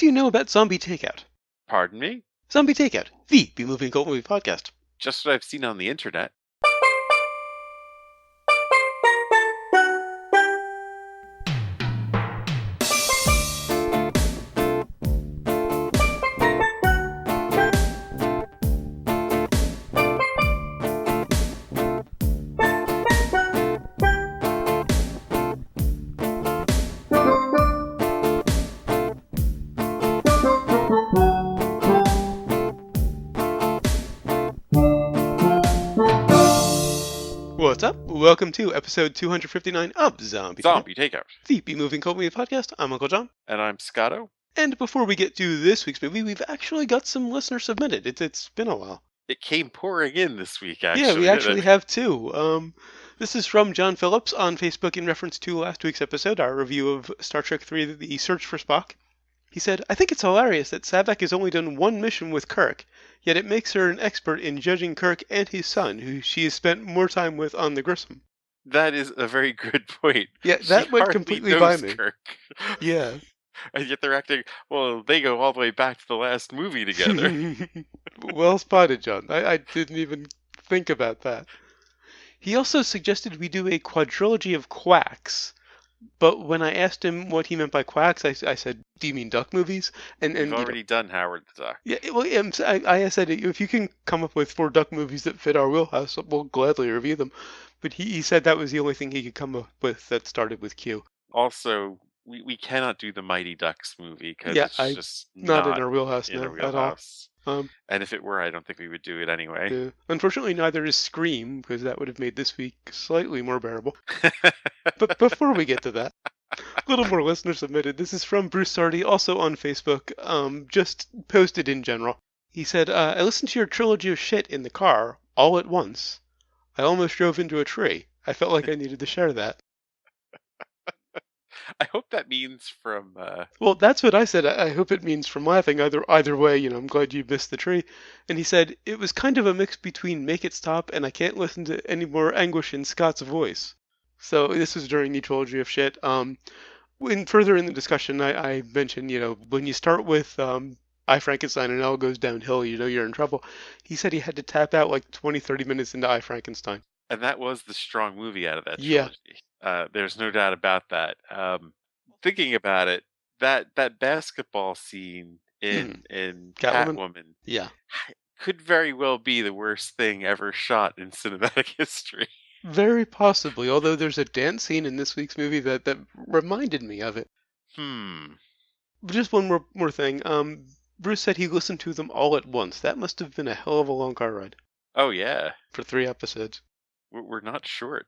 do you know about Zombie Takeout? Pardon me? Zombie Takeout, the B-Movie and Cult Movie podcast. Just what I've seen on the internet. What's up? Welcome to episode 259 of Zombie Takeout. The B-Movie and Cult Movie podcast. I'm Uncle John. And I'm Scotto. And before we get to this week's movie, we've actually got some listeners submitted. It's been a while. It came pouring in this week, actually. Yeah, we actually have two. This is from John Phillips on Facebook in reference to last week's episode, our review of Star Trek III, The Search for Spock. He said, I think it's hilarious that Saavik has only done one mission with Kirk, yet it makes her an expert in judging Kirk and his son, who she has spent more time with on the Grissom. That is a very good point. Yeah, that She went hardly completely knows by me. Kirk. Yeah. And yet they're acting, well, they go all the way back to the last movie together. Well spotted, John. I didn't even think about that. He also suggested we do a quadrilogy of quacks. But when I asked him what he meant by quacks, I said, do you mean duck movies? And We've already done Howard the Duck. Yeah, well, I said, if you can come up with 4 duck movies that fit our wheelhouse, we'll gladly review them. But he said that was the only thing he could come up with that started with Q. Also, we cannot do the Mighty Ducks movie because it's just not in our wheelhouse in now our wheelhouse. At all. And if it were, I don't think we would do it anyway. Yeah. Unfortunately, neither is Scream, because that would have made this week slightly more bearable. But before we get to that, a little more listener submitted. This is from Bruce Sardi, also on Facebook, just posted in general. He said, I listened to your trilogy of shit in the car, all at once. I almost drove into a tree. I felt like I needed to share that. I hope that means from... Well, that's what I said. I hope it means from laughing. Either way, I'm glad you missed the tree. And he said, it was kind of a mix between Make It Stop and I can't listen to any more anguish in Scott's voice. So this was during the trilogy of shit. Further in the discussion, I mentioned, when you start with I, Frankenstein and it all goes downhill, you're in trouble. He said he had to tap out like 20, 30 minutes into I, Frankenstein. And that was the strong movie out of that trilogy. Yeah. There's no doubt about that. Thinking about it, that basketball scene in Catwoman could very well be the worst thing ever shot in cinematic history. Very possibly, although there's a dance scene in this week's movie that reminded me of it. Just one more thing. Bruce said he listened to them all at once. That must have been a hell of a long car ride. Oh, yeah. For 3 episodes. We're not short.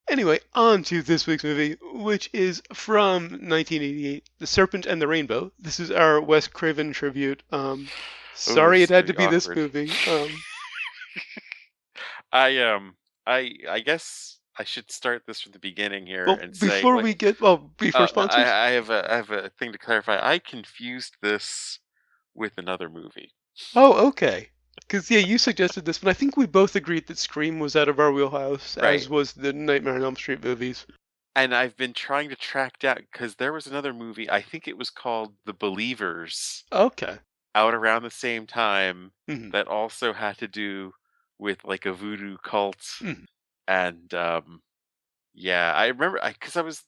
Anyway, on to this week's movie, which is from 1988, The Serpent and the Rainbow. This is our Wes Craven tribute. Sorry it had to be awkward. This movie. I guess I should start this from the beginning here and say before sponsors. I have a thing to clarify. I confused this with another movie. Oh, okay. Because you suggested this, but I think we both agreed that Scream was out of our wheelhouse, right, as was the Nightmare on Elm Street movies. And I've been trying to track down because there was another movie. I think it was called The Believers. Okay. Out around the same time that also had to do with like a voodoo cult. And I remember because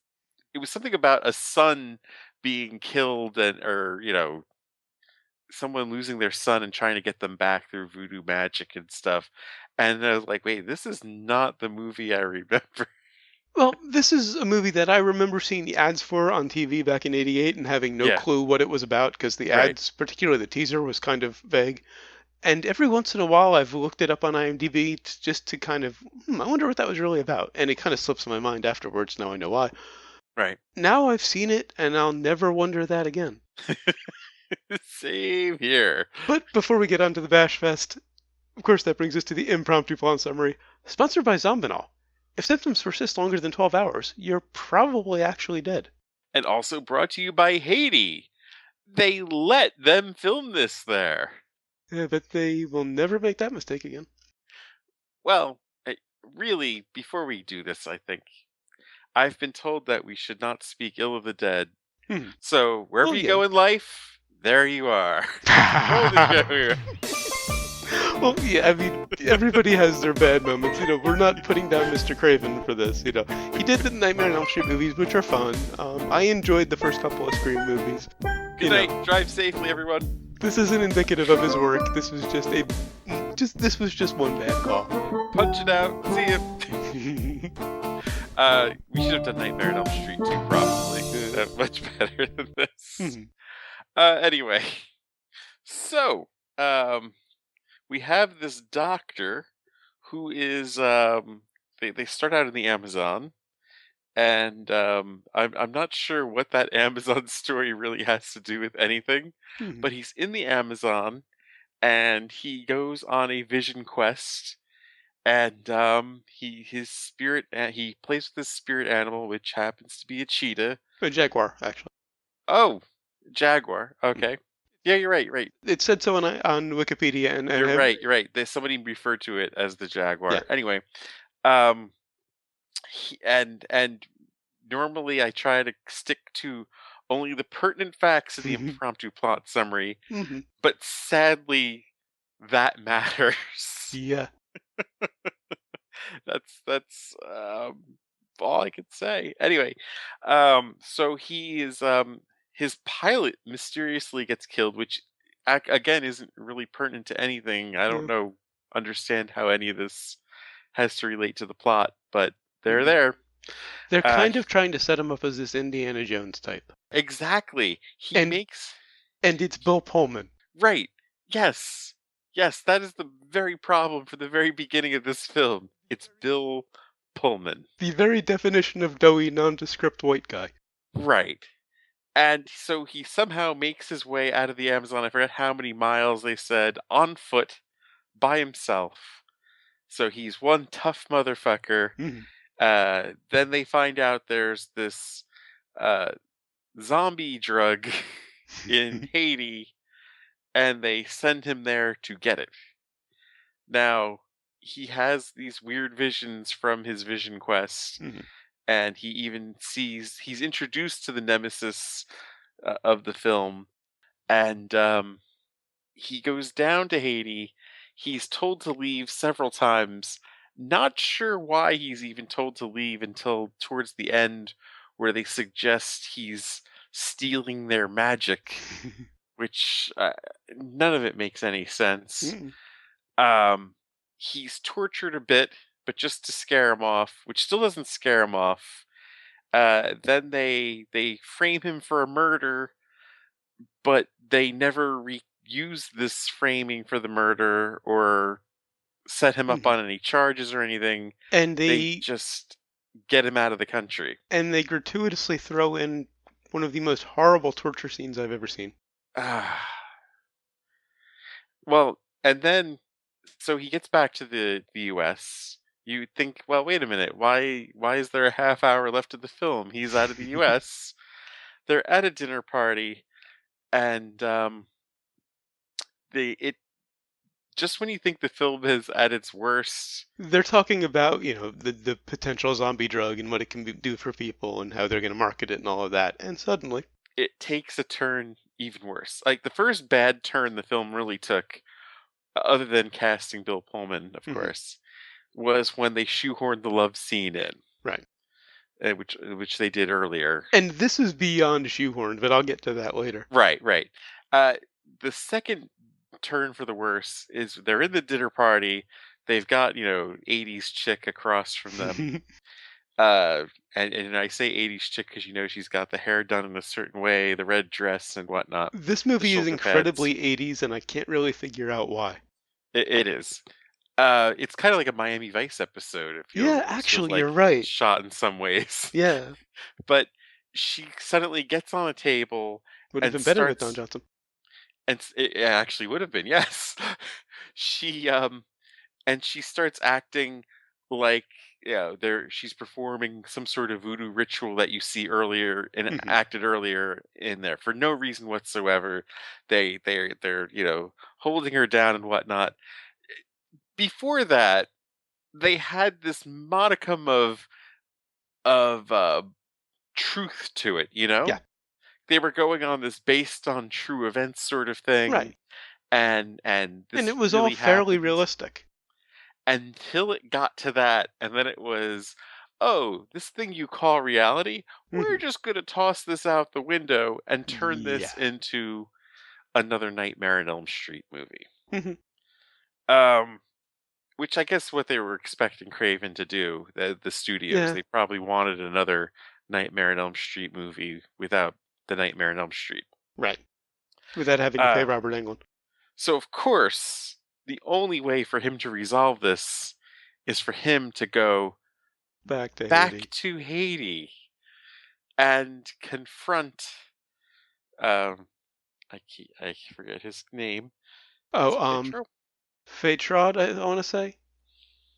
it was something about a son being killed or someone losing their son and trying to get them back through voodoo magic and stuff. And I was like, wait, this is not the movie I remember. Well, this is a movie that I remember seeing the ads for on TV back in '88 and having no clue what it was about because the ads, particularly the teaser, was kind of vague. And every once in a while, I've looked it up on IMDb just to kind of, I wonder what that was really about. And it kind of slips my mind afterwards. Now I know why. Right. Now I've seen it, and I'll never wonder that again. Same here. But before we get on to the Bash Fest, of course that brings us to the impromptu plot summary. Sponsored by Zombinol. If symptoms persist longer than 12 hours, you're probably actually dead. And also brought to you by Haiti. They let them film this there. Yeah, but they will never make that mistake again. Well, really, before we do this, I think, I've been told that we should not speak ill of the dead So wherever Well, you yeah. go in life, there you are. Roll the show here. Well, yeah, I mean, everybody has their bad moments. We're not putting down Mr. Craven for this. He did the Nightmare on Elm Street movies, which are fun. I enjoyed the first couple of Scream movies. Good night. Drive safely, everyone. This isn't indicative of his work. This was just one bad call. Punch it out. See you. We should have done Nightmare on Elm Street too, probably. Much better than this. Anyway, so we have this doctor who is they start out in the Amazon, and I'm not sure what that Amazon story really has to do with anything, but he's in the Amazon, and he goes on a vision quest, and he plays with his spirit animal, which happens to be a cheetah. A jaguar, actually. Oh, jaguar. Okay. Yeah, you're right. Right. It said so on Wikipedia, and You're right. You're right. Somebody referred to it as the jaguar. Yeah. Anyway, and normally I try to stick to only the pertinent facts of the impromptu plot summary, but sadly, that matters. Yeah. That's all I could say. Anyway, so he is his pilot mysteriously gets killed, which again isn't really pertinent to anything. I don't understand how any of this has to relate to the plot, but they're there. They're kind of trying to set him up as this Indiana Jones type. Exactly. And it's Bill Pullman. Right. Yes. Yes, that is the very problem for the very beginning of this film. It's Bill Pullman. The very definition of doughy, nondescript white guy. Right. And so he somehow makes his way out of the Amazon. I forgot how many miles they said, on foot, by himself. So he's one tough motherfucker. Then they find out there's this zombie drug in Haiti, and they send him there to get it. Now, he has these weird visions from his vision quest, and he even he's introduced to the nemesis of the film, and he goes down to Haiti. He's told to leave several times. Not sure why he's even told to leave until towards the end, where they suggest he's stealing their magic, which none of it makes any sense. He's tortured a bit, but just to scare him off, which still doesn't scare him off. Then they frame him for a murder, but they never use this framing for the murder or set him up on any charges or anything. And they just get him out of the country. And they gratuitously throw in one of the most horrible torture scenes I've ever seen. Well, and then, so he gets back to the U.S. You think, well, wait a minute, why is there a half hour left of the film? He's out of the U.S. They're at a dinner party, and just when you think the film is at its worst, they're talking about the potential zombie drug and what it can do for people and how they're going to market it and all of that, and suddenly it takes a turn even worse. Like the first bad turn the film really took, other than casting Bill Pullman, of course, was when they shoehorned the love scene in, right? Which they did earlier. And this is beyond shoehorned, but I'll get to that later. Right. The second turn for the worse is they're in the dinner party. They've got 80s chick across from them. And I say 80s chick because she's got the hair done in a certain way, the red dress and whatnot. This movie is incredibly 80s, and I can't really figure out why. It is. It's kind of like a Miami Vice episode. It feels, actually, you're right. Shot in some ways. Yeah. But she suddenly gets on a table. Would have been better with Don Johnson. And it actually would have been, yes. She starts acting like she's performing some sort of voodoo ritual that you see earlier and acted earlier in there for no reason whatsoever. They're holding her down and whatnot. Before that, they had this modicum of truth to it, Yeah. they were going on this based on true events sort of thing, Right. and And this it was all really fairly happened realistic. until it got to that, and then it was, oh, this thing you call reality, we're Mhm. just going to toss this out the window and turn this Yeah. into another Nightmare on Elm Street movie. Mhm. Um, which I guess what they were expecting Craven to do, the studios, Yeah. they probably wanted another Nightmare on Elm Street movie without the Nightmare on Elm Street. Right. Without having to pay Uh, Robert Englund. so of course, the only way for him to resolve this is for him to go Back to back Haiti. to Haiti and confront um I forget his name. Is Oh, it Pedro? Fatrod, I want to say.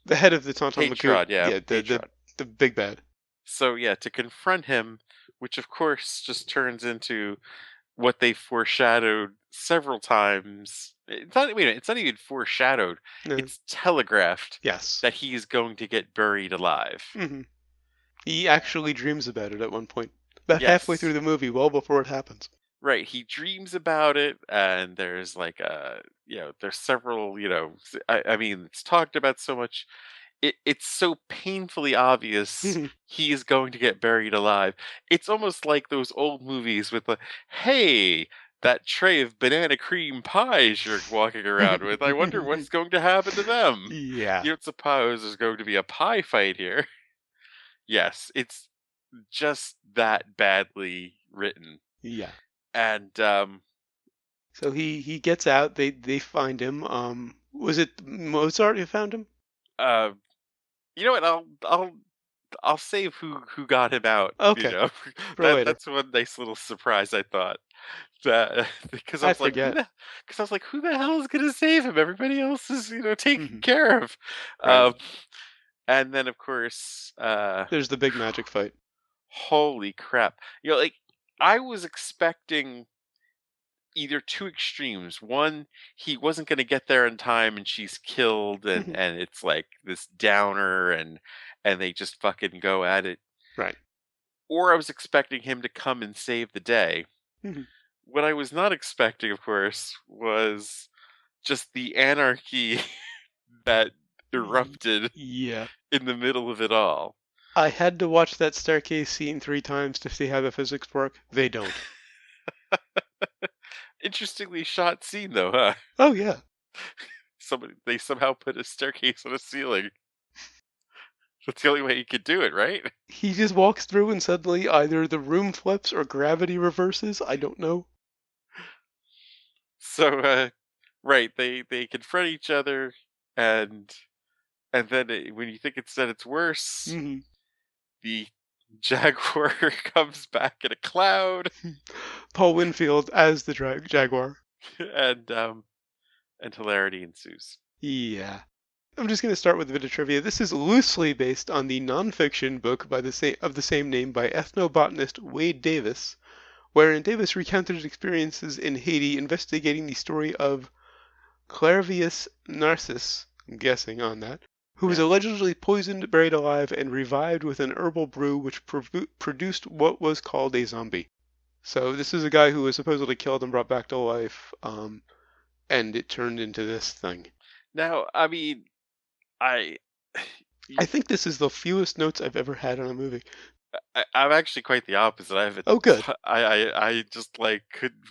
The head of the Tauntaun Macoute. Patrod, yeah, Yeah, Patrod. the big bad. So yeah, to confront him, which of course just turns into what they foreshadowed several times. It's not, wait a minute, it's not even foreshadowed. No. It's telegraphed Yes. that he is going to get buried alive. Hmm. He actually dreams about it at one point. About halfway through Yes. the movie, well before it happens. Right, he dreams about it, and there's like there's several, I mean, it's talked about so much. It's so painfully obvious he is going to get buried alive. It's almost like those old movies with the, hey, that tray of banana cream pies you're walking around with. I wonder what's going to happen to them. Yeah. You don't suppose there's going to be a pie fight here? Yes, it's just that badly written. Yeah. And So he gets out. They find him. Was it Mozart who found him? uh, you know what? I'll save who got him out. Okay, for That later. that's one nice little surprise I thought that because I I was like forget. who the hell is gonna save him? Everybody else is taken Hmm. care of. Right. Um, and then of course, There's the big magic fight. holy crap! Like I was expecting either two extremes. One, he wasn't going to get there in time and she's killed Hmm. and it's like this downer and they just fucking go at it. Right. Or I was expecting him to come and save the day. Hmm. What I was not expecting, of course, was just the anarchy that erupted Yeah. in the middle of it all. I had to watch that staircase scene 3 times to see how the physics work. They don't. Interestingly shot scene though, huh? Oh yeah. They somehow put a staircase on a ceiling. That's the only way you could do it, right? He just walks through and suddenly either the room flips or gravity reverses. I don't know. So right, they confront each other, and then when you think it's at its worst, Hmm. the jaguar comes back in a cloud, Paul Winfield as the Jaguar. and hilarity ensues. Yeah. I'm just going to start with a bit of trivia. This is loosely based on the nonfiction book by the same name by ethnobotanist Wade Davis, wherein Davis recounted his experiences in Haiti investigating the story of Clairvius Narcissus, I'm guessing on that, who was Yeah. allegedly poisoned, buried alive, and revived with an herbal brew which produced what was called a zombie. So this is a guy who was supposedly killed and brought back to life, and it turned into this thing. Now, I mean, I, I think this is the fewest notes I've ever had on a movie. I'm actually quite the opposite. I have a Oh, good. I just like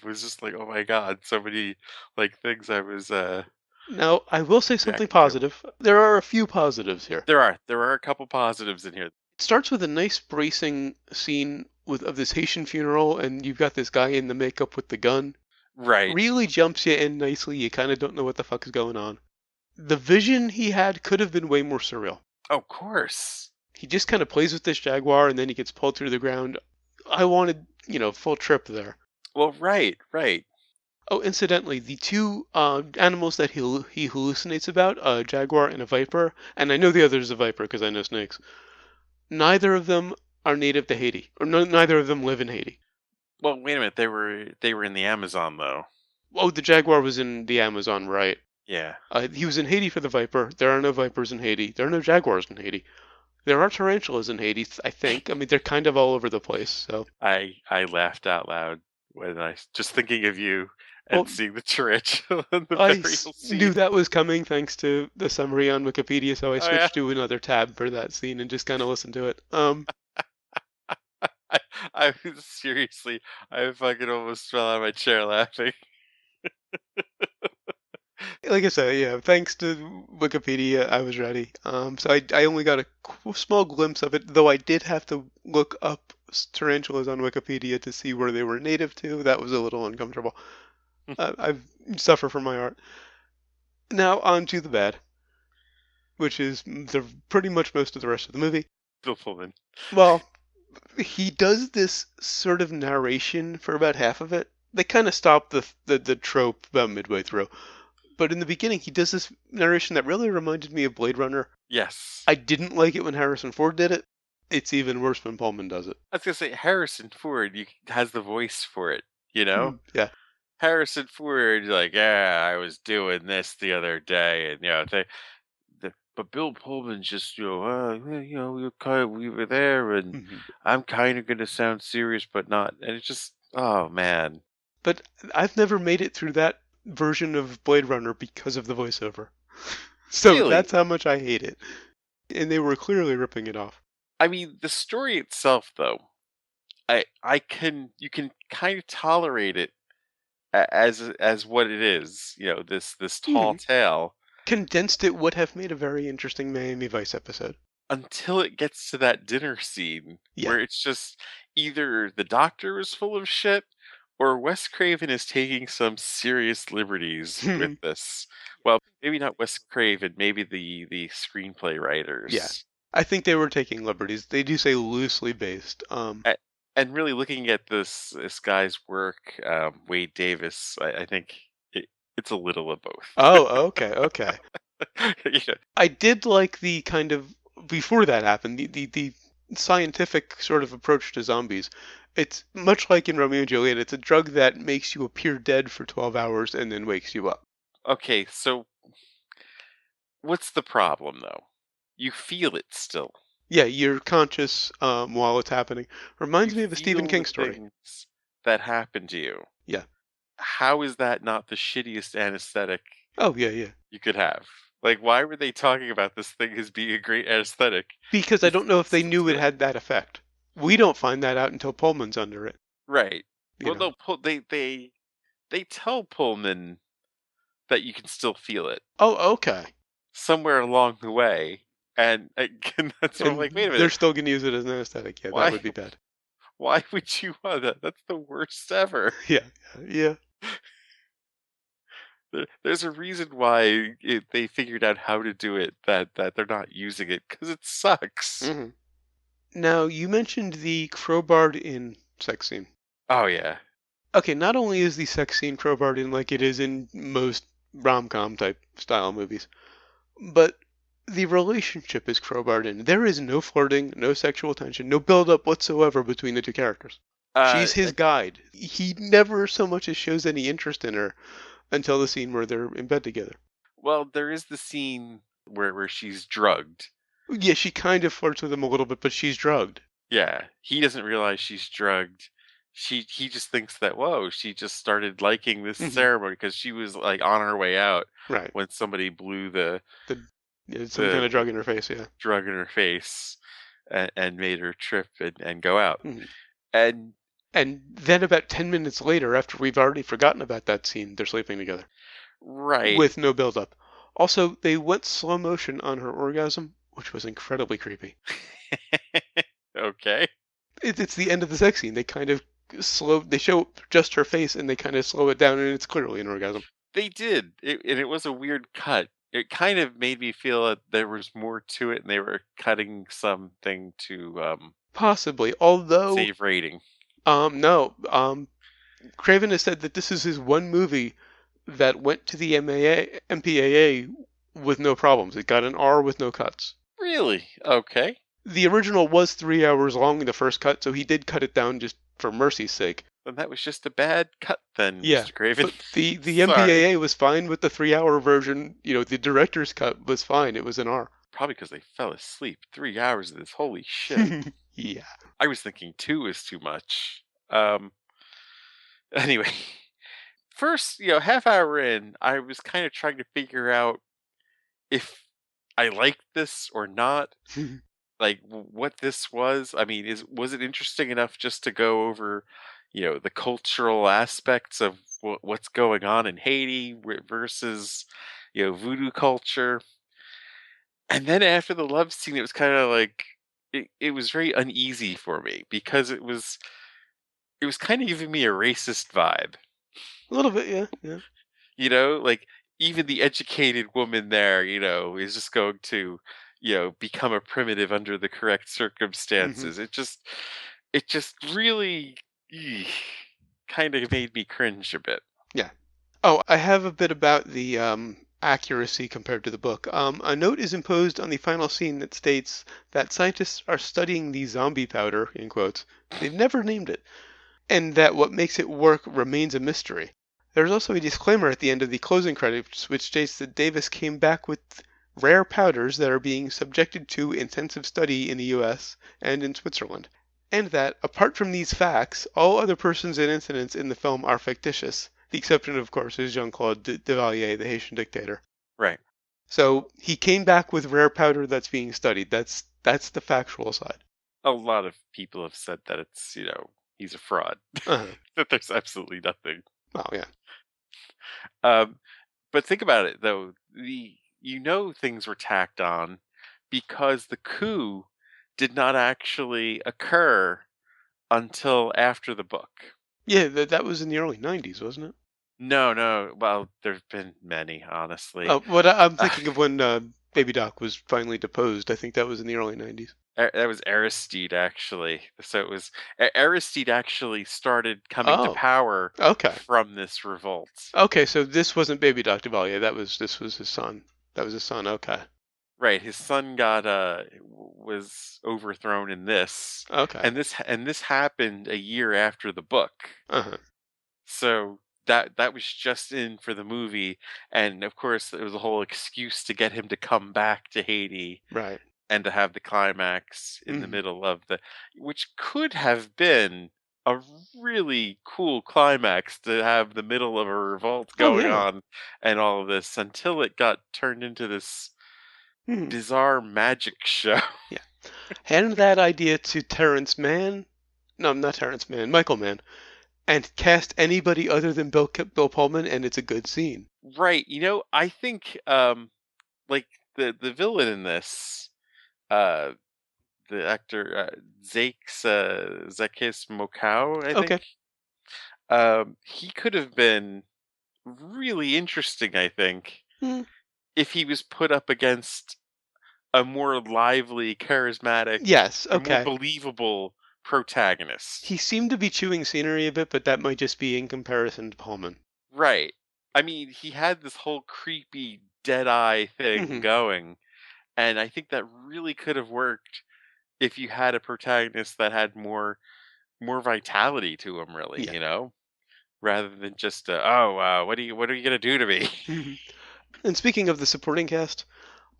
was just like, oh my god, so many like things I was Now, I will say something reacting to. positive. There are a few positives here. There are a couple positives in here. It starts with a nice bracing scene of this Haitian funeral, and you've got this guy in the makeup with the gun. Right. Really jumps you in nicely. You kind of don't know what the fuck is going on. The vision he had could have been way more surreal. Of course. He just kind of plays with this jaguar, and then he gets pulled through the ground. I wanted, full trip there. Well, right, right. Oh, incidentally, the two animals that he hallucinates about, a jaguar and a viper, and I know the other is a viper because I know snakes. Neither of them are native to Haiti, or no, neither of them live in Haiti. Well, wait a minute. They were in the Amazon though. Oh, the jaguar was in the Amazon, right? Yeah. He was in Haiti for the viper. There are no vipers in Haiti. There are no jaguars in Haiti. There are tarantulas in Hades, I think. I mean, they're kind of all over the place. So, I laughed out loud when I just thinking of you and well, seeing the tarantula in the I burial knew scene. that was coming thanks to the summary on Wikipedia, so I Oh yeah. switched to another tab for that scene and just kind of listened to it. I, I was seriously, I fucking almost fell out of my chair laughing. Like I said, yeah, thanks to Wikipedia, I was ready. So I only got a small glimpse of it, though I did have to look up tarantulas on Wikipedia to see where they were native to. That was a little uncomfortable. I suffer from my art. Now on to the bad, which is pretty much most of the rest of the movie. Bill Pullman. Well, he does this sort of narration for about half of it. They kind of stop the trope about midway through. But in the beginning, he does this narration that really reminded me of Blade Runner. Yes. I didn't like it when Harrison Ford did it. It's even worse when Pullman does it. I was gonna say Harrison Ford has the voice for it, you know? Yeah. Harrison Ford, like, yeah, I was doing this the other day, and but Bill Pullman just, we were there, and Mhm. I'm kind of gonna sound serious, but not, and it's just, oh man, But I've never made it through that version of Blade Runner because of the voiceover. So really? that's how much I hate it. And they were clearly ripping it off. I mean, the story itself, though, you can kind of tolerate it as what it is, this tall Mhm. tale, Condensed it would have made a very interesting Miami Vice episode. until it gets to that dinner scene Yeah. where it's just either the doctor is full of shit or Wes Craven is taking some serious liberties with this. Well, maybe not Wes Craven, maybe the screenplay Yeah. writers. I think they were taking liberties. They do say loosely based. A- And really looking at this guy's work, Wade Davis, I think it's a little of both. Oh, okay, okay. You know, I did like the kind of before that happened, the scientific sort of approach to zombies. It's much like in Romeo and Juliet. It's a drug that makes you appear dead for 12 hours and then wakes you up. okay, so what's the problem though? You feel it still. Yeah, you're conscious while it's happening. You Reminds me of a Stephen feel the King story. things that happen to you. Yeah. How is that not the shittiest anesthetic Oh, yeah, yeah. you could have? Like, why were they talking about this thing as being a great anesthetic? Because I You don't know if they still knew it feel it. had that effect. We don't find that out until Pullman's under it, Right. you Well, know. no, they tell Pullman that you can still feel it Oh, okay. somewhere along the way, and again, that's what I'm like. Wait And a they're minute, still going to use it as an anesthetic. Yeah, that why? would be bad. Why would you want that? That's the worst ever. Yeah, yeah. There's a reason why they figured out how to do it. That they're not using it because it sucks. Hmm. Now, you mentioned the crowbarred in sex scene. Oh yeah. Okay, not only is the sex scene crowbarred in like it is in most rom-com type style movies, but the relationship is crowbarred in. There is no flirting, no sexual tension, no build-up whatsoever between the two characters. Uh, She's his guide. He never so much as shows any interest in her until the scene where they're in bed together. well, there is the scene where she's drugged. Yeah, she kind of flirts with him a little bit, but she's drugged. Yeah, he doesn't realize she's drugged. He just thinks that, whoa, she just started liking this Hmm. ceremony because she was like on her way out Right. when somebody blew the The, yeah, some kind the, of the drug in her face, yeah. drug in her face, and made her trip and go out. Mhm. And And then about 10 minutes later, after we've already forgotten about that scene, they're sleeping together right. with no build-up. Also, they went slow motion on her orgasm, which was incredibly creepy. Okay. It's the end of the sex scene. They kind of they show just her face and they kind of slow it down, and it's clearly an orgasm. They did. And it was a weird cut. It kind of made me feel that there was more to it and they were cutting something to Possibly. Although, save rating. no. Craven has said that this is his one movie that went to the MPAA with no problems. It got an R with no cuts. Really? Okay. The original was 3 hours long in the first cut, so he did cut it down just for mercy's sake. Then that was just a bad cut then, Yeah, Mr. Craven. but the Sorry. MPAA was fine with the 3 hour version. You know, the director's cut was fine. It was an R. probably because they fell asleep. 3 hours of this, holy shit. Yeah. I was thinking 2 is too much. Um, anyway, first, half hour in, I was kind of trying to figure out if I liked this or not, like what this was. I mean, is was it interesting enough just to go over, the cultural aspects of what's going on in Haiti versus, voodoo culture? And then after the love scene, it was kind of like it was very uneasy for me because it was kind of giving me a racist vibe. A little bit, yeah, yeah. Like even the educated woman there, is just going to, become a primitive under the correct Hmm. circumstances. It just really kind of made me cringe a bit. Yeah. Oh, I have a bit about the accuracy compared to the book. A note is imposed on the final scene that states that scientists are studying the zombie powder, in quotes. They've never named it, and that what makes it work remains a mystery. There's also a disclaimer at the end of the closing credits which states that Davis came back with rare powders that are being subjected to intensive study in the US and in Switzerland, and that, apart from these facts, all other persons and incidents in the film are fictitious. The exception, of course, is Jean-Claude Duvalier, the Haitian dictator. Right. So he came back with rare powder that's being studied. That's the factual side. A lot of people have said that it's, he's a fraud. Uh-huh. That there's absolutely nothing. Oh yeah. Um, but think about it though. Things were tacked on because the coup did not actually occur until after the book. Yeah, that was in the early '90s, wasn't it? No, no. Well, there's been many, honestly. Oh, what I'm thinking of when Baby Doc was finally deposed. I think that was in the early '90s. That was Aristide, actually. So it was Aristide actually started coming to Oh, power okay. from this revolt. Okay, so this wasn't Baby Doc Duvalier. This was his son. That was his son. Okay. Right, his son was overthrown in this, Okay. and this happened a year after the book. Uh-huh. So that was just in for the movie, and of course it was a whole excuse to get him to come back to Haiti Right. and to have the climax in the Hmm. middle of which could have been a really cool climax to have the middle of a revolt Oh going yeah. on and all of this until it got turned into this Hmm. bizarre magic show. Yeah. Hand that idea to Terrence Mann. No, not Terrence Mann. Michael Mann. And cast anybody other than Bill Pullman, and it's a good scene. Right, I think like the villain in this, uh the actor, Zekis Mokau, I think. Okay. He could have been really interesting, I think, Hmm. if he was put up against a more lively, charismatic, Yes. and more Okay. believable protagonist. He seemed to be chewing scenery a bit, but that might just be in comparison to Pullman. Right. I mean, he had this whole creepy dead eye thing Hmm. going, and I think that really could have worked if you had a protagonist that had more vitality to him, really, Yeah. rather than just oh, what are you gonna do to me? Mhm. And speaking of the supporting cast,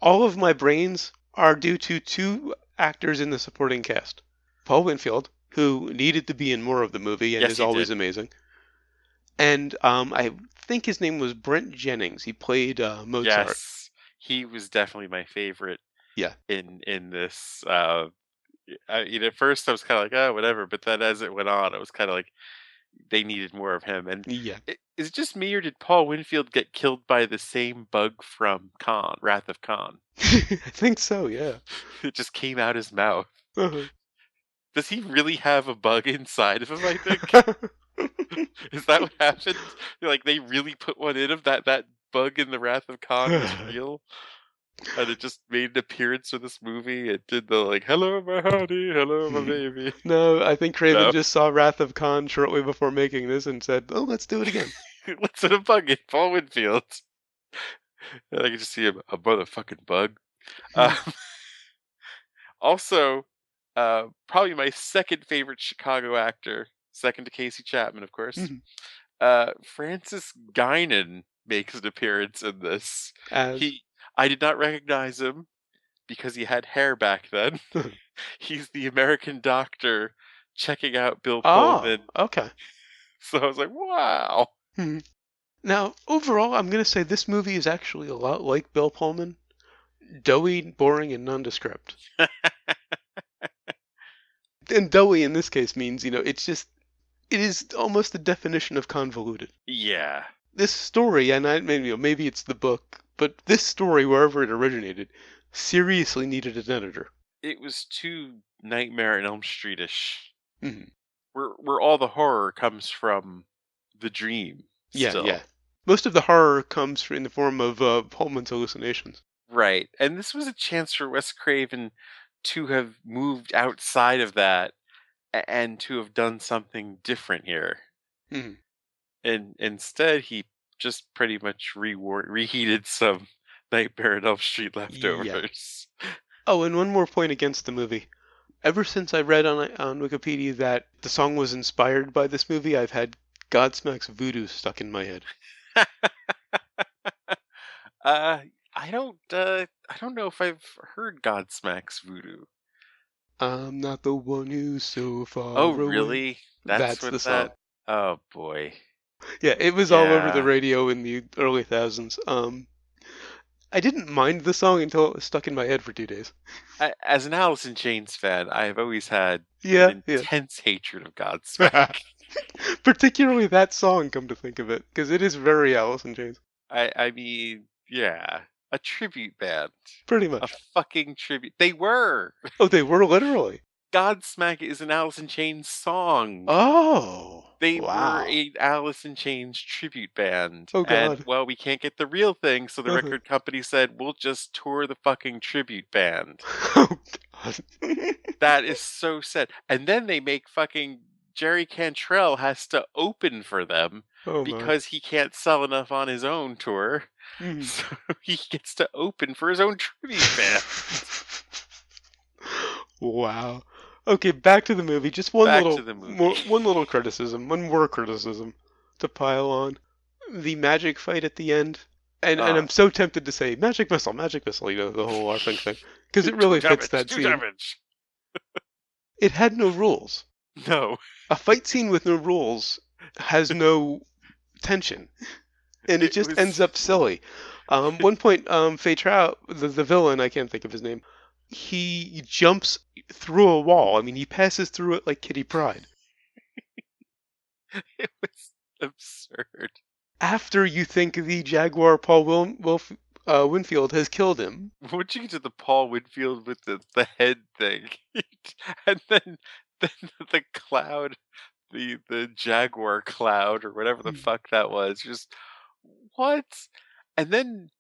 all of my brains are due to two actors in the supporting cast. Paul Winfield, who needed to be in more of the movie and Yes, is he always did. amazing. And I think his name was Brent Jennings. He played Mozart. Yes, he was definitely my favorite Yeah. in this. At first I was kind of like, oh, whatever, but then as it went on, I was kind of like, they needed more of him. And Yeah. is it just me, or did Paul Winfield get killed by the same bug from Wrath of Khan? I think so, yeah. It just came out his mouth. Uh-huh. Does he really have a bug inside of him? I think. Is that what happened? Like they really put one in him? That bug in the Wrath of Khan was real, and it just made an appearance in this movie. It did the like, "Hello, my honey, hello, my baby." No, I think Craven No, just saw Wrath of Khan shortly before making this and said, "Oh, let's do it again." let's put a bug in Paul Winfield. And I can just see a motherfucking bug. Um, also, probably my second favorite Chicago actor, second to Casey Chapman, of course. Francis Guinan makes an appearance in this. As He, I did not recognize him because he had hair back then, he's the American doctor checking out Bill Oh, Pullman. okay. So I was like, wow. Hmm. Now, overall, I'm gonna say this movie is actually a lot like Bill Pullman. Doughy, boring, and nondescript. And doughy in this case means, it's just, it is almost the definition of convoluted. Yeah. This story, and maybe it's the book, but this story, wherever it originated, seriously needed an editor. It was too Nightmare on Elm Street-ish. Hmm. Where all the horror comes from the dream Yeah, yeah. still. Most of the horror comes in the form of Pullman's hallucinations. Right. And this was a chance for Wes Craven to have moved outside of that and to have done something different here. Hmm. And instead, he just pretty much reheated some Nightmare on Elm Street Yeah. leftovers. Oh, and one more point against the movie. Ever since I read on Wikipedia that the song was inspired by this movie, I've had Godsmack's Voodoo stuck in my head. uh, I don't know if I've heard Godsmack's Voodoo. I'm not the one who's so Oh, far away. really? That's That's what the song. that. Oh boy. Yeah, it was all over the Yeah. radio in the early thousands. I didn't mind the song until it was stuck in my head for 2 days. As an Alice in Chains fan, I have always had an Yeah, yeah. intense hatred of Godsmack. Particularly that song, come to think of it, because it is very Alice in Chains. I mean, yeah, a tribute band, Pretty a much. fucking tribute. They were. Oh, they were literally. Godsmack is an Alice in Chains song. Oh, They were wow. a Alice in Chains tribute band, Oh, and God. well, we can't get the real thing, so the Uh-huh. record company said we'll just tour the fucking tribute band. Oh, God. That is so sad. And then they make fucking Jerry Cantrell has to open for them Oh, my. because he can't sell enough on his own tour. Mhm. So he gets to open for his own tribute band. Wow. Okay, back to the movie. Just Back to the movie. one little criticism, one more criticism to pile on. The magic fight at the end. And Uh, I'm so tempted to say magic missile, the whole LARPing thing, because it really fits that two scene. damage. It had no rules. No. A fight scene with no rules has no tension, and it It just ends was. up silly. One point, Fei Trout, the villain, I can't think of his name, he jumps through a wall. I mean, he passes through it like Kitty Pryde. It was absurd. After you think the Jaguar Winfield has killed him. Once you get to the Paul Winfield with the head thing, and then the cloud, the Jaguar cloud or whatever the fuck that was, just what? And then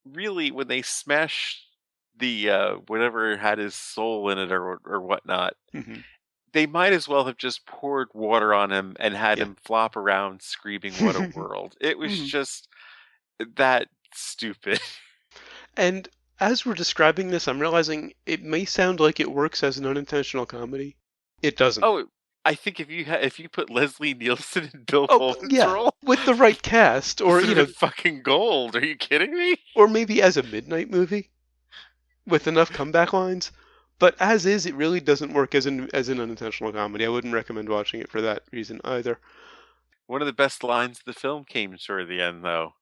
really when they smash the whatever had his soul in it or whatnot, Mm-hmm. they might as well have just poured water on him and had Yeah. him flop around screaming what a world. It was Mhm. just that stupid. And as we're describing this, I'm realizing it may sound like it works as an unintentional comedy. It doesn't. Oh, I think if you put Leslie Nielsen in Bill Oh, Pullman's yeah, role, with the right cast, this or would have been fucking gold. Are you kidding me? or maybe as a midnight movie with enough comeback lines. But as is, it really doesn't work as an unintentional comedy. I wouldn't recommend watching it for that reason either. One of the best lines of the film came toward the end, though.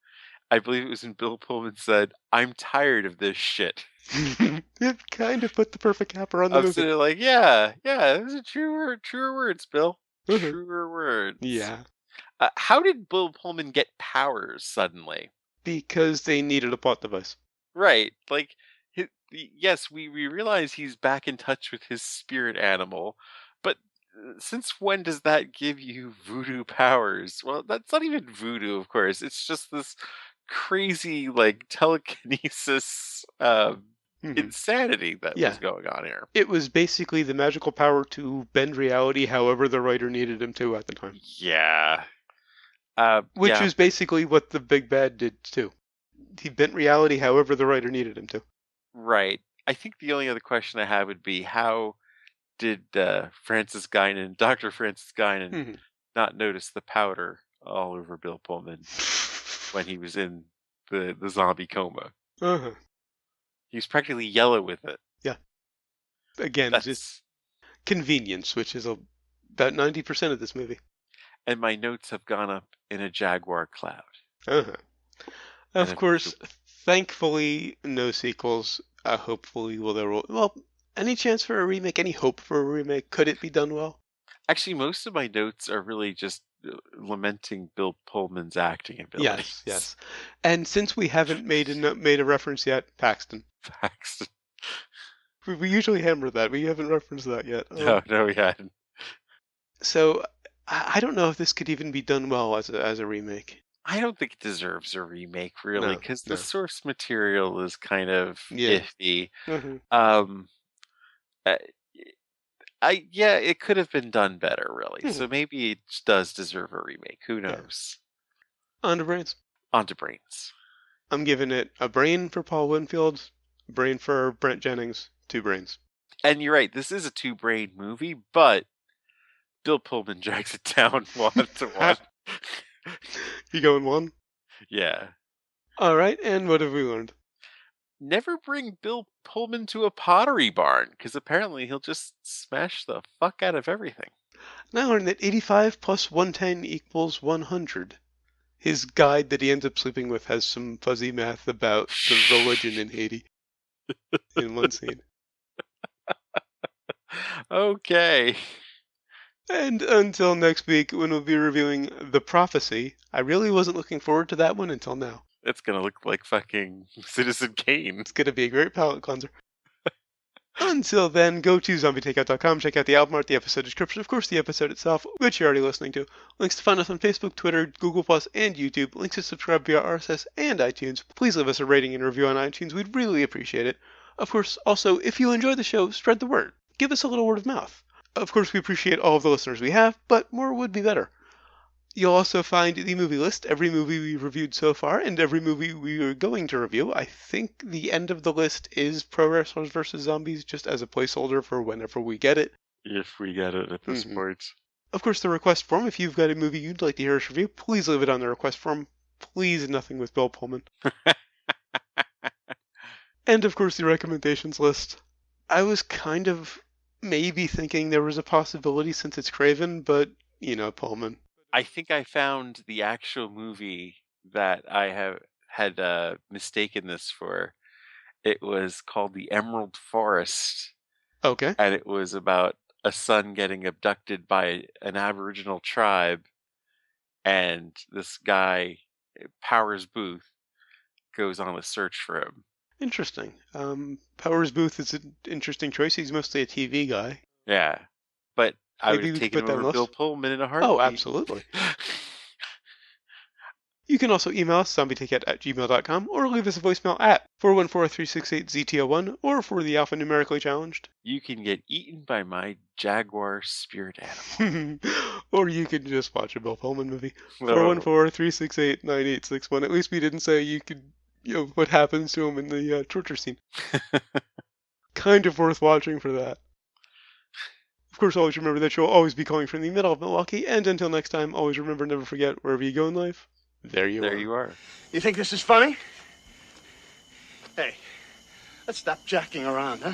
I believe it was when Bill Pullman said, "I'm tired of this shit." It kind of put the perfect capper on the I'm movie. sitting there like, yeah, yeah, those are truer words, Bill. Uh-huh. Truer words. Yeah, How did Bill Pullman get powers suddenly? because they needed a plot device. Right, like, yes, we realize he's back in touch with his spirit animal, but since when does that give you voodoo powers? Well, that's not even voodoo, of course. It's just this crazy, like, telekinesis Hmm. insanity that was Yeah, going on here. it was basically the magical power to bend reality however the writer needed him to at the time. Yeah. Which Yeah, is basically what the big bad did too. He bent reality however the writer needed him to. right. I think the only other question I have would be how did Dr. Francis Guinan, Hmm. not notice the powder all over Bill Pullman when he was in the zombie coma? Uh-huh. He was practically yellow with it. Yeah. Again, just That's convenience, which is about 90% of this movie. and my notes have gone up in a Jaguar cloud. Uh-huh. And Of course, thankfully, no sequels. Hopefully, any chance for a remake? Any hope for a remake? Could it be done well? actually, most of my notes are really just lamenting Bill Pullman's acting abilities. Yes. And since we haven't made a reference yet, Paxton. Paxton. We usually hammer that. We haven't referenced that yet. No, we hadn't. So I don't know if this could even be done well as a remake. I don't think it deserves a remake, really, No, because no. the source material is kind of Yeah. iffy. Mm-hmm. It could have been done better, really. Mm-hmm. So maybe it does deserve a remake. Who knows? Yeah. On to brains. On to brains. I'm giving it a brain for Paul Winfield, a brain for Brent Jennings, 2 brains. And you're right, this is a 2-brain movie, but Bill Pullman drags it down 1-1. You going 1? Yeah. All right, and what have we learned? Never bring Bill Pullman to a pottery barn, because apparently he'll just smash the fuck out of everything. And I learned that 85 plus 110 equals 100. His guide that he ends up sleeping with has some fuzzy math about the religion in Haiti in one scene. Okay. And until next week, when we'll be reviewing The Prophecy, I really wasn't looking forward to that one until now. It's gonna look like fucking Citizen Kane. It's gonna be a great palate cleanser. Until then, go to zombietakeout.com, check out the album art, the episode description, of course the episode itself, which you're already listening to. Links to find us on Facebook, Twitter, Google+, and YouTube. Links to subscribe via RSS and iTunes. Please leave us a rating and review on iTunes. We'd really appreciate it. Of course, also, if you enjoy the show, spread the word. Give us a little word of mouth. Of course, we appreciate all of the listeners we have, but more would be better. You'll also find the movie list, every movie we've reviewed so far, and every movie we are going to review. I think the end of the list is Pro Wrestlers vs. Zombies, just as a placeholder for whenever we get it. If we get it at this point. Of course, the request form, if you've got a movie you'd like to hear us review, please leave it on the request form. Please, nothing with Bill Pullman. And of course, the recommendations list. I was kind of maybe thinking there was a possibility since it's Craven, but, Pullman. I think I found the actual movie that I had mistaken this for. It was called The Emerald Forest. Okay. And it was about a son getting abducted by an Aboriginal tribe, and this guy, Powers Booth, goes on a search for him. Interesting. Powers Booth is an interesting choice. He's mostly a TV guy. Yeah, but I would Maybe have we could taken put that on over the Bill list. Pullman in a heartbeat. Oh, absolutely. You can also email us, zombietakeout@gmail.com, or leave us a voicemail at 414-368-ZTO1, or for the alphanumerically challenged. You can get eaten by my Jaguar spirit animal. Or you can just watch a Bill Pullman movie. 414-368-9861. At least we didn't say you could, what happens to him in the torture scene. Kind of worth watching for that. Of course, always remember that you'll always be calling from the middle of Milwaukee, and until next time, always remember, never forget, wherever you go in life, there you are. You think this is funny? Hey, let's stop jacking around, huh?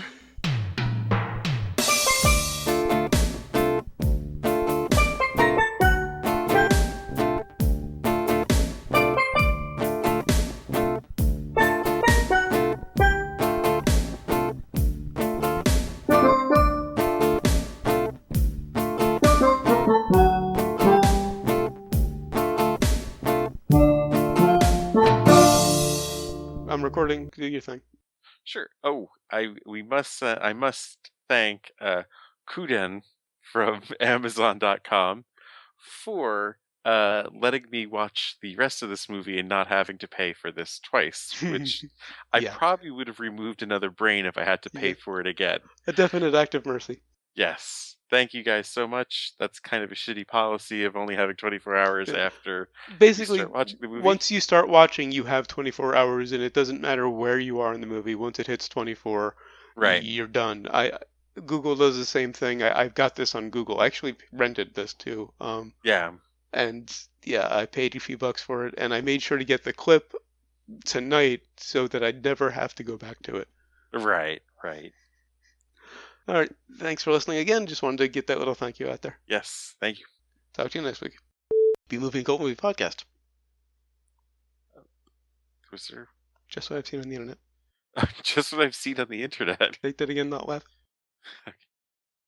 Recording, do your thing. Sure. Oh, I must thank Kuden from Amazon.com for letting me watch the rest of this movie and not having to pay for this twice, which I probably would have removed another brain if I had to pay for it again. A definite act of mercy. Yes. Thank you guys so much. That's kind of a shitty policy of only having 24 hours after basically you start watching the movie. Once you start watching, you have 24 hours, and it doesn't matter where you are in the movie. Once it hits 24, right, you're done. Google does the same thing. I've got this on Google. I actually rented this too. Yeah. And I paid a few bucks for it, and I made sure to get the clip tonight so that I'd never have to go back to it. Right. All right. Thanks for listening again. Just wanted to get that little thank you out there. Yes. Thank you. Talk to you next week. B-Movie and Cult Movie Podcast. Was there... Just what I've seen on the internet. Just what I've seen on the internet. Take that again, not laugh. Okay.